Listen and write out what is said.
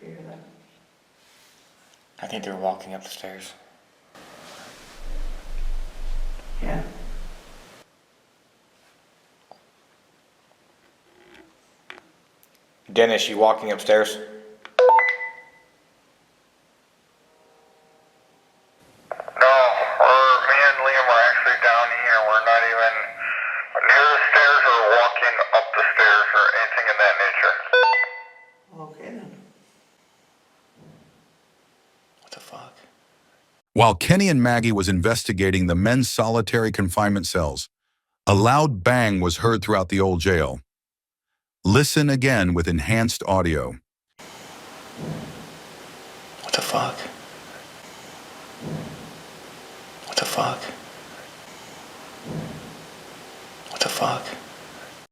You hear that? I think they're walking up the stairs. Yeah. Dennis, you walking upstairs? No, me and Liam are actually down here. We're not even near the stairs or walking up the stairs or anything of that nature. Okay then. What the fuck? While Kenny and Maggie was investigating the men's solitary confinement cells, a loud bang was heard throughout the old jail. Listen again with enhanced audio. What the fuck? What the fuck? What the fuck?